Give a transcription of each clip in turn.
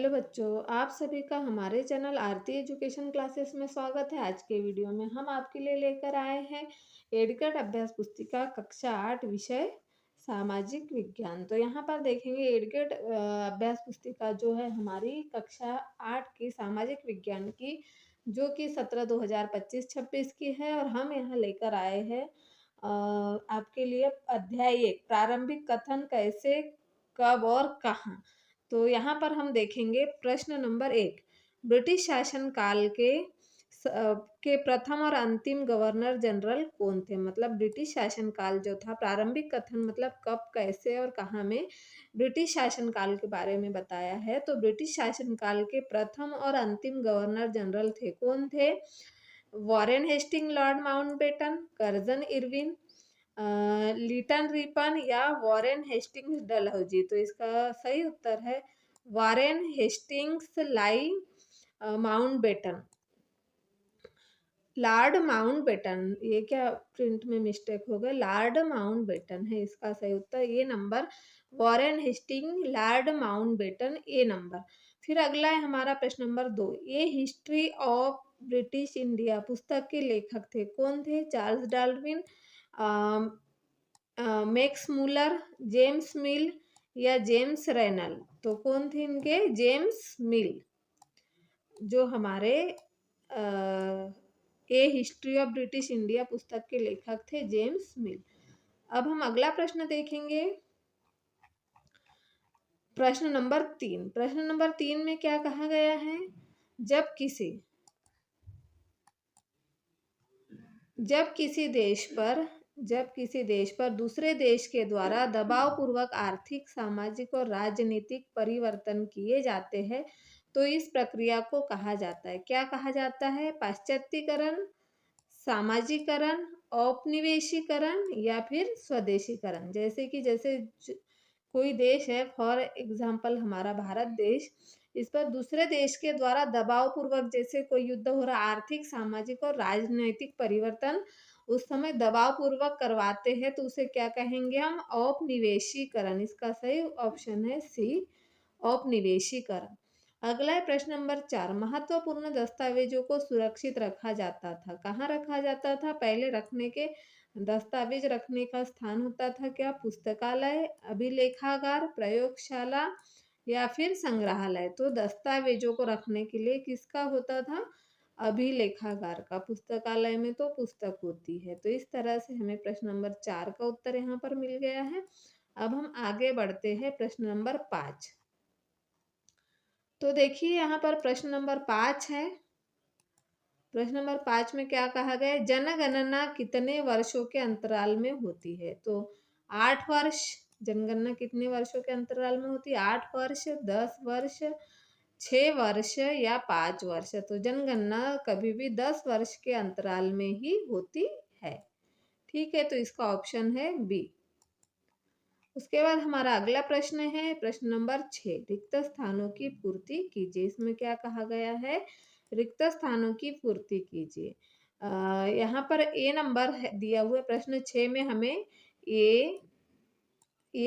Hello बच्चों, आप सभी का हमारे चैनल आरती एजुकेशन क्लासेस में स्वागत है। आज के वीडियो में हम आपके लिए लेकर आए हैं एडगढ़ अभ्यास पुस्तिका कक्षा 8 विषय सामाजिक विज्ञान। तो यहाँ पर देखेंगे एडगढ़ अभ्यास पुस्तिका जो है हमारी कक्षा 8 की सामाजिक विज्ञान की, जो कि 17/2025-26 की है। और हम यहाँ लेकर आए हैं आपके लिए अध्याय 1 प्रारंभिक कथन कैसे, कब और कहाँ। तो यहाँ पर हम देखेंगे प्रश्न नंबर 1, ब्रिटिश शासन काल के प्रथम और अंतिम गवर्नर जनरल कौन थे। मतलब ब्रिटिश शासन काल जो था, प्रारंभिक कथन मतलब कब, कैसे और कहाँ में ब्रिटिश शासन काल के बारे में बताया है। तो ब्रिटिश शासन काल के प्रथम और अंतिम गवर्नर जनरल थे, कौन थे? Warren Hasting, Lord Mountbatten, Curzon Irwin, Lytton Ripon या वॉरेन हेस्टिंग्स डलहौजी। तो इसका सही उत्तर है वॉरेन हेस्टिंग्स लाई माउंटबेटन, लॉर्ड माउंटबेटन। ये क्या प्रिंट में मिस्टेक हो गया, लॉर्ड माउंटबेटन है इसका सही उत्तर। ये number Warren Hasting, Lord Mountbatten, ये नंबर। फिर अगला है हमारा प्रश्न नंबर 2, ये हिस्ट्री ऑफ ब्रिटिश इंडिया पुस्तक के लेखक थे, कौन थे? Charles Darwin, Max Muller, James मिल या जेम्स रेनल। तो कौन थे इनके? जेम्स मिल, जो हमारे ए हिस्ट्री ऑफ ब्रिटिश इंडिया पुस्तक के लेखक थे, जेम्स मिल। अब हम अगला प्रश्न देखेंगे, प्रश्न नंबर 3। प्रश्न नंबर 3 में क्या कहा गया है? जब किसी देश पर दूसरे देश के द्वारा दबाव पूर्वक आर्थिक, सामाजिक और राजनीतिक परिवर्तन किए जाते हैं, तो इस प्रक्रिया को कहा जाता है, क्या कहा जाता है? पाश्चात्यकरण, सामाजिकरण, औपनिवेशीकरण या फिर स्वदेशीकरण। जैसे कोई देश है, फॉर एग्जाम्पल हमारा भारत देश, इस पर दूसरे देश के द्वारा दबाव पूर्वक जैसे कोई युद्ध हो रहा, आर्थिक, सामाजिक और राजनैतिक परिवर्तन उस समय दबाव पूर्वक करवाते हैं, तो उसे क्या कहेंगे हम? औपनिवेशीकरण। इसका सही ऑप्शन है सी, औपनिवेशीकरण। अगला है प्रश्न नंबर 4, महत्वपूर्ण दस्तावेजों को सुरक्षित रखा जाता था, कहाँ रखा जाता था? पहले रखने के दस्तावेज रखने का स्थान होता था क्या? पुस्तकालय, अभिलेखागार, प्रयोगशाला या फिर संग्रहालय। तो दस्तावेजों को रखने के लिए किसका होता था? अभिलेखागार का। पुस्तकालय में तो पुस्तक होती है। तो इस तरह से हमें प्रश्न नंबर 4 का उत्तर यहाँ पर मिल गया है। अब हम आगे बढ़ते हैं प्रश्न नंबर 5। तो देखिए यहाँ पर प्रश्न नंबर 5 है। प्रश्न नंबर 5 में क्या कहा गया है? जनगणना कितने वर्षों के अंतराल में होती है? तो 8 वर्ष। जनगणना कितने वर्षों के अंतराल में होती है? 8 वर्ष, 10 वर्ष, 6 वर्ष या 5 वर्ष। तो जनगणना कभी भी 10 वर्ष के अंतराल में ही होती है। ठीक है, तो इसका ऑप्शन है बी। उसके बाद हमारा अगला प्रश्न है प्रश्न नंबर 6, रिक्त स्थानों की पूर्ति कीजिए। इसमें क्या कहा गया है? रिक्त स्थानों की पूर्ति कीजिए। यहाँ पर ए नंबर दिया हुआ है प्रश्न 6 में, हमें ए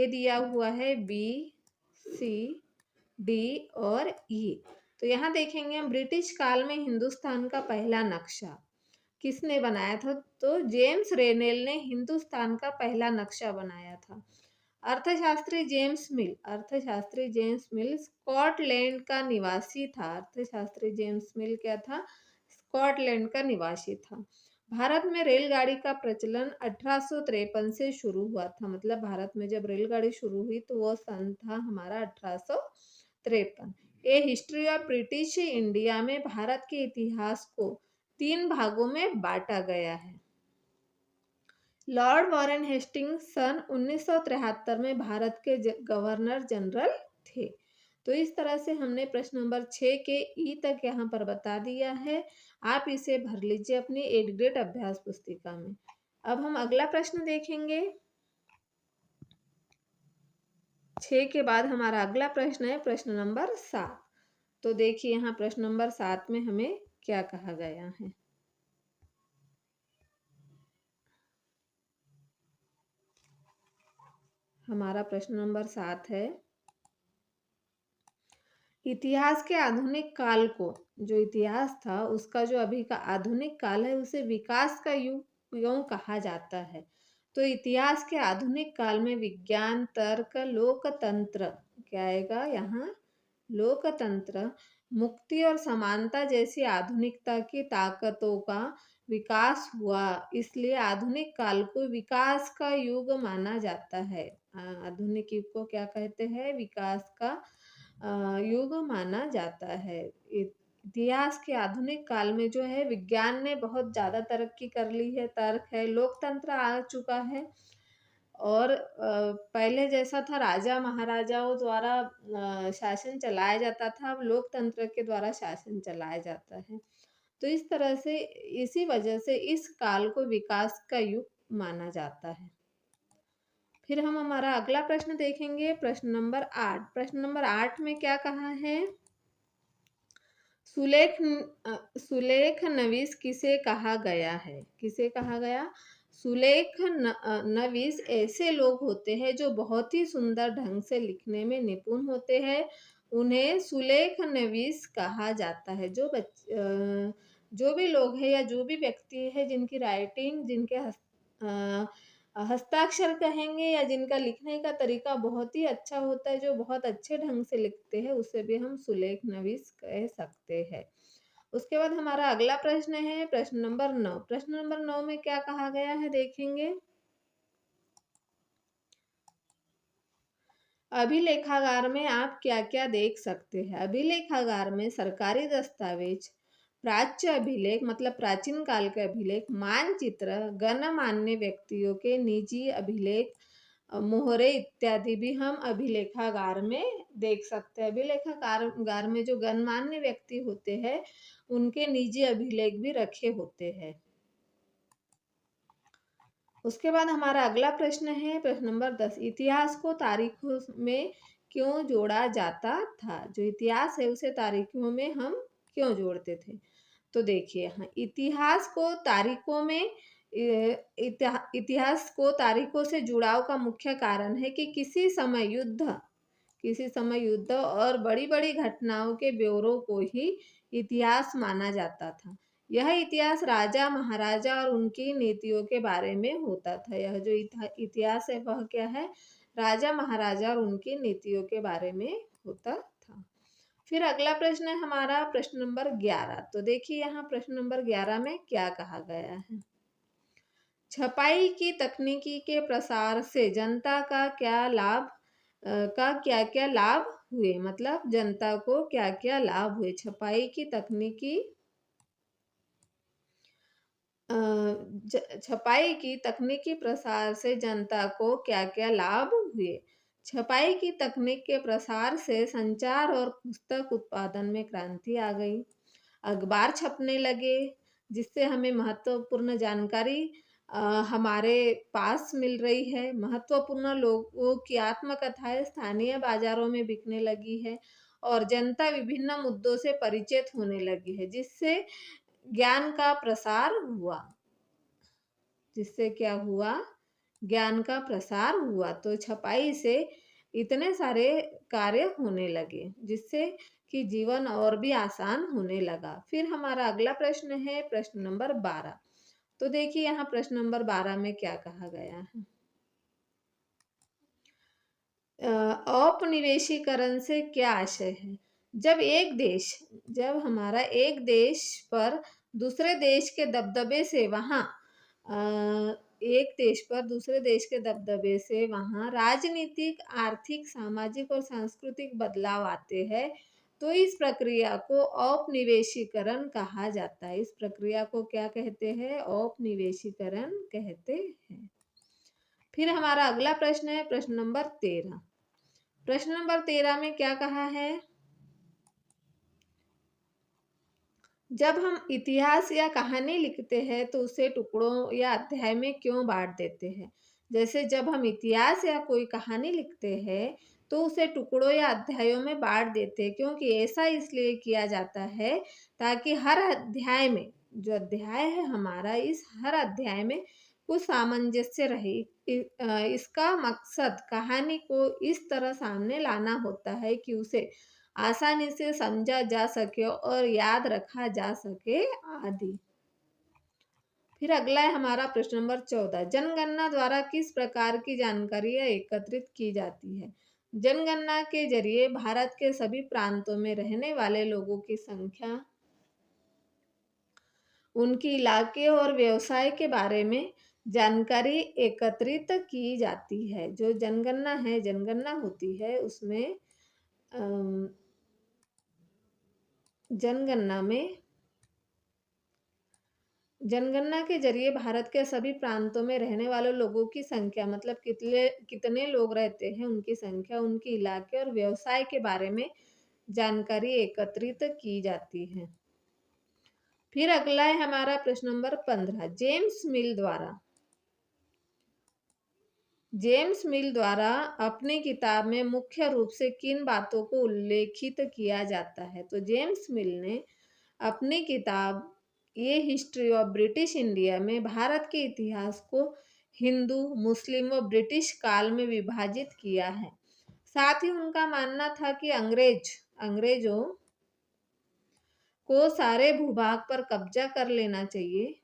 दिया हुआ है, बी, सी, डी और ई। तो यहाँ देखेंगे हम, ब्रिटिश काल में हिंदुस्तान का पहला नक्शा किसने बनाया था? तो जेम्स रेनेल ने हिंदुस्तान का पहला नक्शा बनाया था। अर्थशास्त्री जेम्स मिल स्कॉटलैंड का निवासी था। अर्थशास्त्री जेम्स मिल क्या था? स्कॉटलैंड का निवासी था। भारत में रेलगाड़ी का प्रचलन 1853 से शुरू हुआ था। मतलब भारत में जब रेलगाड़ी शुरू हुई तो वो सन था हमारा 1853। ये हिस्ट्री ऑफ ब्रिटिश इंडिया में भारत के इतिहास को 3 भागों में बांटा गया है। लॉर्ड वॉरेन हेस्टिंग्स सन 1973 में भारत के गवर्नर जनरल थे। तो इस तरह से हमने प्रश्न नंबर 6 के ई तक यहाँ पर बता दिया है। आप इसे भर लीजिए अपनी 8th ग्रेड अभ्यास पुस्तिका में। अब हम अगला प्रश्न देखेंगे। 6 के बाद हमारा अगला प्रश्न है प्रश्न नंबर 7। तो देखिए यहाँ प्रश्न नंबर 7 में हमें क्या कहा गया है। हमारा प्रश्न नंबर 7 है, इतिहास के आधुनिक काल को, जो इतिहास था उसका जो अभी का आधुनिक काल है उसे विकास का युग यूं कहा जाता है। तो इतिहास के आधुनिक काल में विज्ञान, तर्क, लोकतंत्र, क्या आएगा यहाँ, लोकतंत्र, मुक्ति और समानता जैसी आधुनिकता की ताकतों का विकास हुआ। इसलिए आधुनिक काल को विकास का युग माना जाता है। आधुनिक युग को क्या कहते हैं, विकास का युग माना जाता है। इतिहास के आधुनिक काल में जो है विज्ञान ने बहुत ज़्यादा तरक्की कर ली है, तर्क है, लोकतंत्र आ चुका है। और पहले जैसा था राजा महाराजाओं द्वारा शासन चलाया जाता था, अब लोकतंत्र के द्वारा शासन चलाया जाता है। तो इस तरह से, इसी वजह से इस काल को विकास का युग माना जाता है। फिर हम हमारा अगला प्रश्न देखेंगे, प्रश्न नंबर 8। प्रश्न नंबर 8 में क्या कहा है, सुलेख नवीस किसे कहा गया है, किसे कहा गया, नवीस ऐसे लोग होते हैं जो बहुत ही सुंदर ढंग से लिखने में निपुण होते हैं, उन्हें सुलेख नवीस कहा जाता है। जो भी लोग हैं या जो भी व्यक्ति है जिनकी राइटिंग, जिनके हस्ताक्षर कहेंगे या जिनका लिखने का तरीका बहुत ही अच्छा होता है, जो बहुत अच्छे ढंग से लिखते हैं, उसे भी हम सुलेख नवीस कह सकते हैं। उसके बाद हमारा अगला प्रश्न है प्रश्न नंबर 9। प्रश्न नंबर 9 में क्या कहा गया है देखेंगे, अभिलेखागार में आप क्या क्या देख सकते हैं। अभिलेखागार में सरकारी दस्तावेज, प्राच्य अभिलेख मतलब प्राचीन काल के अभिलेख, मानचित्र, गणमान्य व्यक्तियों के निजी अभिलेख, मोहरे इत्यादि भी हम अभिलेखागार में देख सकते हैं। अभिलेखागार में जो गणमान्य व्यक्ति होते हैं उनके निजी अभिलेख भी रखे होते हैं। उसके बाद हमारा अगला प्रश्न है प्रश्न नंबर 10। इतिहास को तारीखों में क्यों जोड़ा जाता था, जो इतिहास है उसे तारीखों में हम क्यों जोड़ते थे। तो देखिए, हाँ, इतिहास को तारीखों से जुड़ाव का मुख्य कारण है कि किसी समय युद्ध और बड़ी बड़ी घटनाओं के ब्यौरों को ही इतिहास माना जाता था। यह इतिहास राजा महाराजा और उनकी नीतियों के बारे में होता था। यह जो इतिहास है वह क्या है, राजा महाराजा और उनकी नीतियों के बारे में होता था। फिर अगला प्रश्न है हमारा प्रश्न नंबर 11। तो देखिए यहाँ प्रश्न नंबर 11 में क्या कहा गया है, छपाई की तकनीकी के प्रसार से जनता का क्या क्या लाभ हुए, मतलब जनता को क्या क्या लाभ हुए। छपाई की तकनीकी प्रसार से जनता को क्या क्या लाभ हुए। छपाई की तकनीक के प्रसार से संचार और पुस्तक उत्पादन में क्रांति आ गई। अखबार छपने लगे जिससे हमें महत्वपूर्ण जानकारी हमारे पास मिल रही है। महत्वपूर्ण लोगों की आत्मकथाएं स्थानीय बाजारों में बिकने लगी है और जनता विभिन्न मुद्दों से परिचित होने लगी है, जिससे ज्ञान का प्रसार हुआ। जिससे क्या हुआ, ज्ञान का प्रसार हुआ। तो छपाई से इतने सारे कार्य होने लगे जिससे कि जीवन और भी आसान होने लगा। फिर हमारा अगला प्रश्न है प्रश्न नंबर 12। तो देखिए यहाँ प्रश्न नंबर 12 में क्या कहा गया है, औपनिवेशीकरण से क्या आशय है। जब हमारा एक देश पर दूसरे देश के दबदबे से वहाँ राजनीतिक, आर्थिक, सामाजिक और सांस्कृतिक बदलाव आते हैं, तो इस प्रक्रिया को औपनिवेशीकरण कहा जाता है। इस प्रक्रिया को क्या कहते हैं, औपनिवेशीकरण कहते हैं। फिर हमारा अगला प्रश्न है प्रश्न नंबर 13। प्रश्न नंबर 13 में क्या कहा है, जब हम इतिहास या कहानी लिखते हैं तो उसे टुकड़ों या अध्याय में क्यों बांट देते हैं। जैसे जब हम इतिहास या कोई कहानी लिखते हैं तो उसे टुकड़ों या अध्यायों में बांट देते हैं, क्योंकि ऐसा इसलिए किया जाता है ताकि हर अध्याय में, जो अध्याय है हमारा, इस हर अध्याय में कुछ सामंजस्य रहे। इसका मकसद कहानी को इस तरह सामने लाना होता है कि उसे आसानी से समझा जा सके और याद रखा जा सके आदि। फिर अगला है हमारा प्रश्न नंबर 14। जनगणना द्वारा किस प्रकार की जानकारियां एकत्रित की जाती है? जनगणना के जरिए भारत के सभी प्रांतों में रहने वाले लोगों की संख्या, उनके इलाके और व्यवसाय के बारे में जानकारी एकत्रित की जाती है। जो जनगणना होती है उसमें अम, जनगणना में जनगणना के जरिए भारत के सभी प्रांतों में रहने वाले लोगों की संख्या, मतलब कितने कितने लोग रहते हैं, उनकी संख्या, उनके इलाके और व्यवसाय के बारे में जानकारी एकत्रित की जाती है। फिर अगला है हमारा प्रश्न नंबर 15। जेम्स मिल द्वारा अपनी किताब में मुख्य रूप से किन बातों को उल्लेखित किया जाता है? तो जेम्स मिल ने अपनी किताब ये हिस्ट्री ऑफ ब्रिटिश इंडिया में भारत के इतिहास को हिंदू, मुस्लिम व ब्रिटिश काल में विभाजित किया है। साथ ही उनका मानना था कि अंग्रेजों को सारे भूभाग पर कब्जा कर लेना चाहिए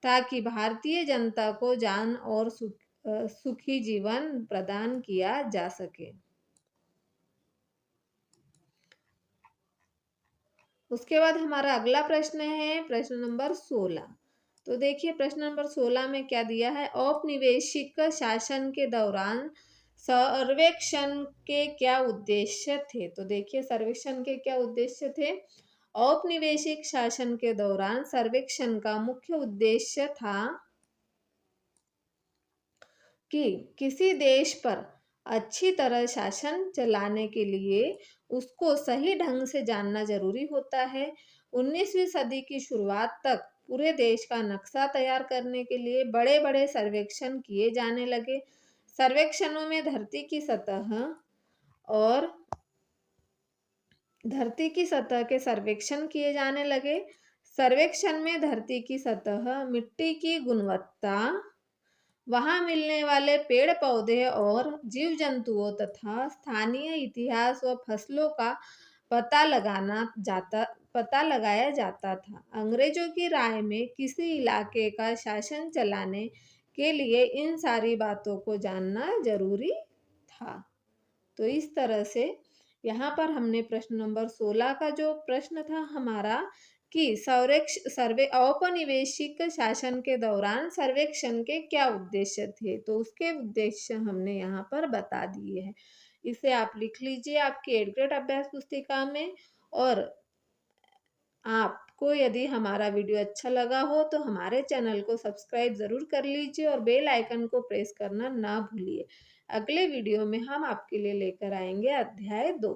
ताकि भारतीय जनता को जान और सुखी जीवन प्रदान किया जा सके। उसके बाद हमारा अगला प्रश्न है प्रश्न नंबर 16। तो देखिए प्रश्न नंबर 16 में क्या दिया है? औपनिवेशिक शासन के दौरान सर्वेक्षण के क्या उद्देश्य थे? तो देखिए सर्वेक्षण के क्या उद्देश्य थे? औपनिवेशिक शासन के दौरान सर्वेक्षण का मुख्य उद्देश्य था कि किसी देश पर अच्छी तरह शासन चलाने के लिए उसको सही ढंग से जानना जरूरी होता है। 19वीं सदी की शुरुआत तक पूरे देश का नक्शा तैयार करने के लिए बड़े बड़े सर्वेक्षण किए जाने लगे। सर्वेक्षणों में और धरती की सतह के सर्वेक्षण किए जाने लगे। सर्वेक्षण में धरती की सतह, मिट्टी की गुणवत्ता, वहां मिलने वाले पेड़ पौधे और जीव जंतुओं तथा स्थानीय इतिहास व फसलों का पता लगाया जाता था। अंग्रेजों की राय में किसी इलाके का शासन चलाने के लिए इन सारी बातों को जानना जरूरी था। तो इस तरह से यहाँ पर हमने प्रश्न नंबर 16 का जो प्रश्न था हमारा कि औपनिवेशिक शासन के दौरान सर्वेक्षण के क्या उद्देश्य थे, तो उसके उद्देश्य हमने यहाँ पर बता दिए हैं। इसे आप लिख लीजिए आपकी 8th ग्रेड अभ्यास पुस्तिका में। और आपको यदि हमारा वीडियो अच्छा लगा हो तो हमारे चैनल को सब्सक्राइब ज़रूर कर लीजिए और बेल आइकन को प्रेस करना ना भूलिए। अगले वीडियो में हम आपके लिए लेकर आएंगे अध्याय 2।